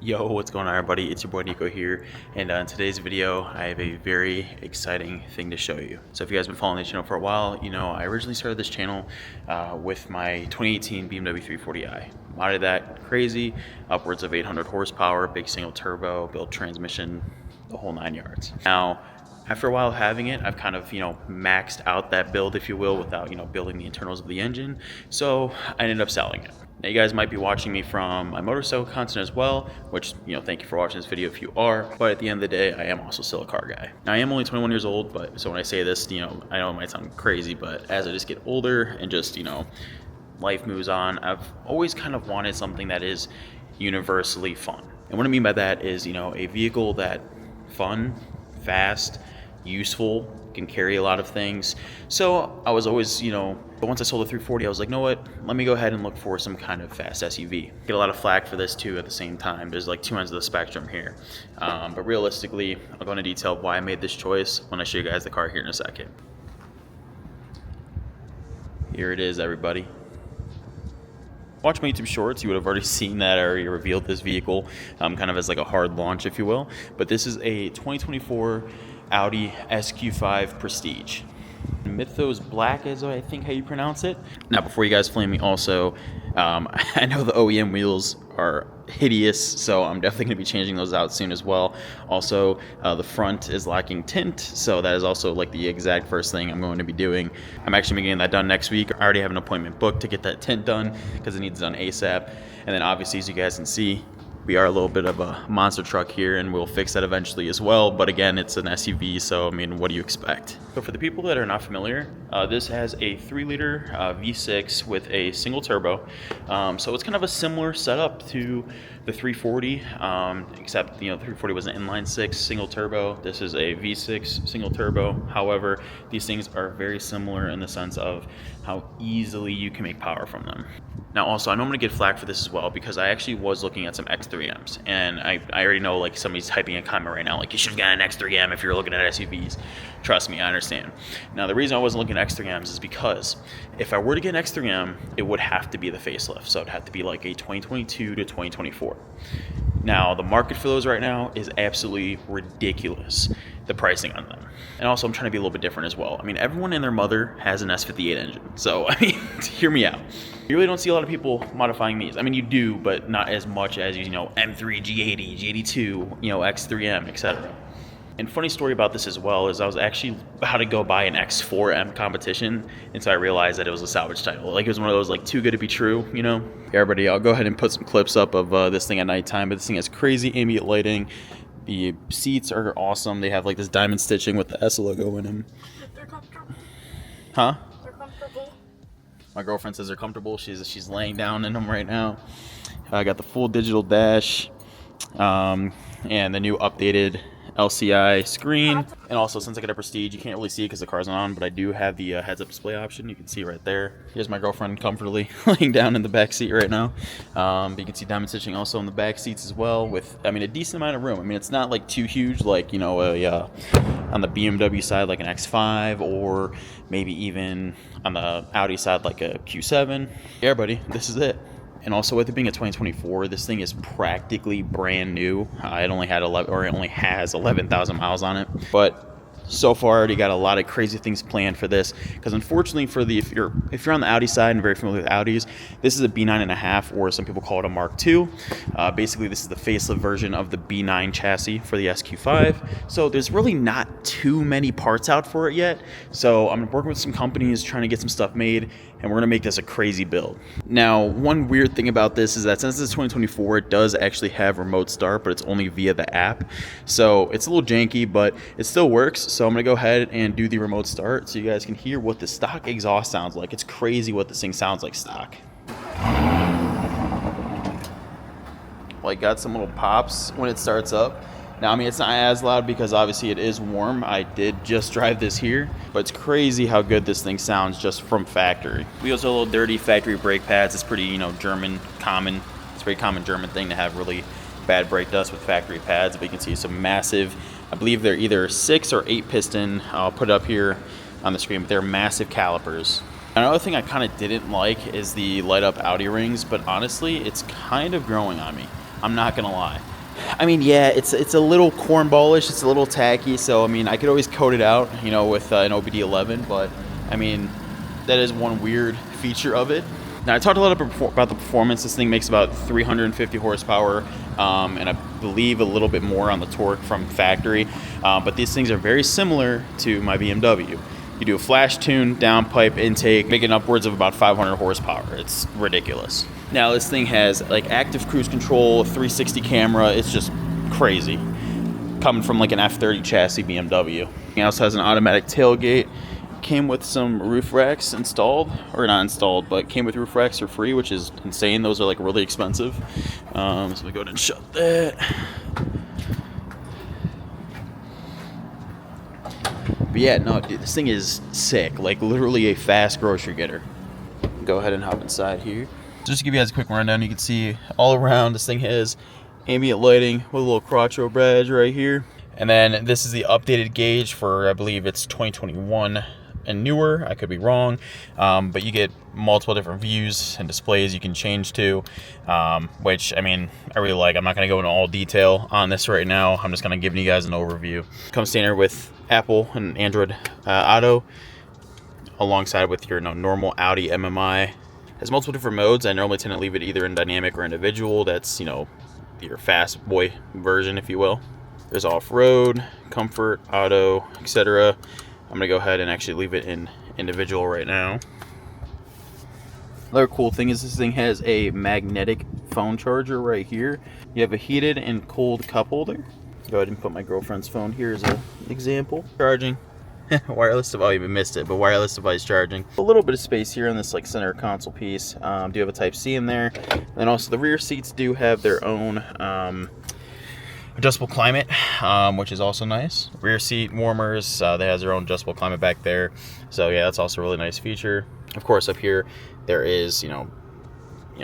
Yo, what's going on everybody? It's your boy Nico here, and in today's video I have a very exciting thing to show you. So if you guys have been following the channel for a while, you know I originally started this channel with my 2018 BMW 340i. Modded that crazy, upwards of 800 horsepower, big single turbo, built transmission, the whole 9 yards. Now, after a while having it, I've kind of, maxed out that build, if you will, without, building the internals of the engine. So I ended up selling it. Now you guys might be watching me from my motorcycle content as well, which, thank you for watching this video if you are, but at the end of the day, I am also still a car guy. Now I am only 21 years old, but so when I say this, I know it might sound crazy, but as I just get older and just, life moves on, I've always kind of wanted something that is universally fun. And what I mean by that is, a vehicle that fun, fast, useful, can carry a lot of things. So I was always, but once I sold the 340, I was like, you know what, let me go ahead and look for some kind of fast SUV. Get a lot of flack for this too at the same time. There's like two ends of the spectrum here. But realistically, I'll go into detail why I made this choice when I show you guys the car here in a second. Here it is, everybody. Watch my YouTube shorts, you would have already seen that I already revealed this vehicle kind of as like a hard launch, if you will. But this is a 2024 Audi SQ5 Prestige. Mythos Black is, I think, how you pronounce it. Now, before you guys flame me also, I know the OEM wheels are hideous, so I'm definitely going to be changing those out soon as well. Also, the front is lacking tint, so that is also like the exact first thing I'm going to be doing. I'm actually getting that done next week. I already have an appointment booked to get that tint done because it needs done ASAP. And then obviously, as you guys can see, we are a little bit of a monster truck here, and we'll fix that eventually as well. But again, it's an SUV, so I mean, what do you expect? So for the people that are not familiar, this has a 3-liter V6 with a single turbo. So it's kind of a similar setup to the 340, except the 340 was an inline 6 single turbo. This is a V6 single turbo. However, these things are very similar in the sense of how easily you can make power from them. Now also, I know I'm gonna get flack for this as well because I actually was looking at some X3Ms, and I already know like somebody's typing a comment right now like you should have gotten an X3M if you're looking at SUVs. Trust me, I understand. Now the reason I wasn't looking at X3Ms is because if I were to get an X3M, it would have to be the facelift, so it'd have to be like a 2022 to 2024. Now the market for those right now is absolutely ridiculous, the pricing on them. And also I'm trying to be a little bit different as well. I mean, everyone and their mother has an S58 engine, so I mean, hear me out. You really don't see a lot of people modifying these. I mean, you do, but not as much as, M3, G80, G82, X3M, etc. And funny story about this as well is I was actually about to go buy an X4M competition, and so I realized that it was a salvage title. Like, it was one of those like too good to be true, Everybody, I'll go ahead and put some clips up of this thing at nighttime, but this thing has crazy ambient lighting. The seats are awesome. They have like this diamond stitching with the S logo in them. They're comfortable. Huh? They're comfortable. My girlfriend says they're comfortable. She's laying down in them right now. I got the full digital dash, and the new updated LCI screen. And also, since I got a Prestige, you can't really see it because the car's not on, but I do have the heads-up display option. You can see right there. Here's my girlfriend comfortably laying down in the back seat right now. But you can see diamond stitching also in the back seats as well with, a decent amount of room. I mean, it's not like too huge like, on the BMW side like an X5, or maybe even on the Audi side like a Q7. Yeah, buddy, this is it. And also, with it being a 2024, this thing is practically brand new. It only has 11,000 miles on it. But so far, I already got a lot of crazy things planned for this. Because unfortunately, if you're on the Audi side and very familiar with Audis, this is a B9.5, or some people call it a Mark II. Basically, this is the facelift version of the B9 chassis for the SQ5. So there's really not too many parts out for it yet. So I'm working with some companies trying to get some stuff made, and we're gonna make this a crazy build. Now, one weird thing about this is that since it's 2024, it does actually have remote start, but it's only via the app. So it's a little janky, but it still works. So I'm gonna go ahead and do the remote start so you guys can hear what the stock exhaust sounds like. It's crazy what this thing sounds like stock. Like, got some little pops when it starts up. Now, it's not as loud because obviously it is warm. I did just drive this here, but it's crazy how good this thing sounds just from factory. Wheels are a little dirty, factory brake pads. It's pretty, German common. It's a very common German thing to have really bad brake dust with factory pads, but you can see some massive, I believe they're either 6 or 8 piston. I'll put it up here on the screen, but they're massive calipers. Another thing I kind of didn't like is the light up Audi rings, but honestly, it's kind of growing on me. I'm not gonna lie. I mean, yeah, it's a little cornballish, it's a little tacky, so I mean, I could always coat it out, you know, with an OBD11, but I mean, that is one weird feature of it. Now, I talked a lot about the performance. This thing makes about 350 horsepower, and I believe a little bit more on the torque from factory, but these things are very similar to my BMW. You do a flash tune, downpipe, intake, making upwards of about 500 horsepower. It's ridiculous. Now, this thing has like active cruise control, 360 camera. It's just crazy. Coming from like an F30 chassis BMW. It also has an automatic tailgate. Came with some roof racks installed, or not installed, but came with roof racks for free, which is insane. Those are like really expensive. So we go ahead and shut that. But yeah, no, dude, this thing is sick. Like literally a fast grocery getter. Go ahead and hop inside here. Just to give you guys a quick rundown, you can see all around this thing has ambient lighting with a little Quattro badge right here. And then this is the updated gauge for, I believe it's 2021 and newer. I could be wrong, but you get multiple different views and displays you can change to, which I mean, I really like. I'm not going to go into all detail on this right now. I'm just going to give you guys an overview. Comes standard with Apple and Android Auto, alongside with your normal Audi MMI. Has multiple different modes. I normally tend to leave it either in dynamic or individual. That's, you know, your fast boy version, if you will. There's off-road, comfort, auto, etc. I'm gonna go ahead and actually leave it in individual right now. Another cool thing is this thing has a magnetic phone charger right here. You have a heated and cold cup holder. Go ahead and put my girlfriend's phone here as an example. Charging. Wireless device, oh, you missed it, but wireless device charging. A little bit of space here on this like center console piece. Do have a Type-C in there. And also the rear seats do have their own adjustable climate, which is also nice. Rear seat warmers, they has their own adjustable climate back there. So yeah, that's also a really nice feature. Of course, up here there is, you know,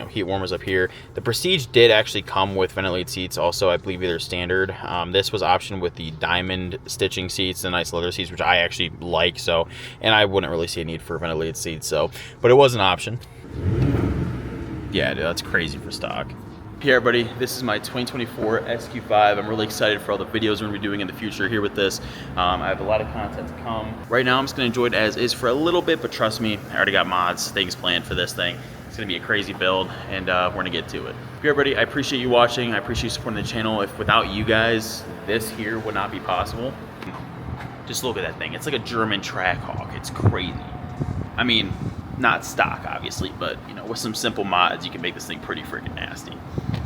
heat warmers up here. The Prestige did actually come with ventilated seats also, I believe either standard. This was optioned with the diamond stitching seats, the nice leather seats, which I actually like, so, and I wouldn't really see a need for ventilated seats, so, but it was an option. Yeah, dude, that's crazy for stock. Hey everybody, this is my 2024 SQ5. I'm really excited for all the videos we're going to be doing in the future here with this. I have a lot of content to come. Right now I'm just going to enjoy it as is for a little bit, but trust me, I already got mods, things planned for this thing. It's going to be a crazy build, and we're going to get to it. Hey everybody, I appreciate you watching. I appreciate you supporting the channel. If without you guys, this here would not be possible. Just look at that thing. It's like a German Trackhawk. It's crazy. I mean, not stock obviously, but you know, with some simple mods you can make this thing pretty freaking nasty.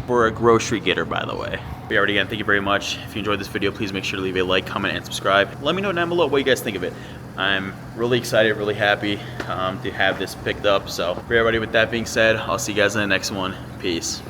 For a grocery getter, by the way. But already again, thank you very much. If you enjoyed this video, please make sure to leave a like, comment, and subscribe. Let me know down below what you guys think of it. I'm really excited, really happy to have this picked up. So for everybody, with that being said, I'll see you guys in the next one. Peace.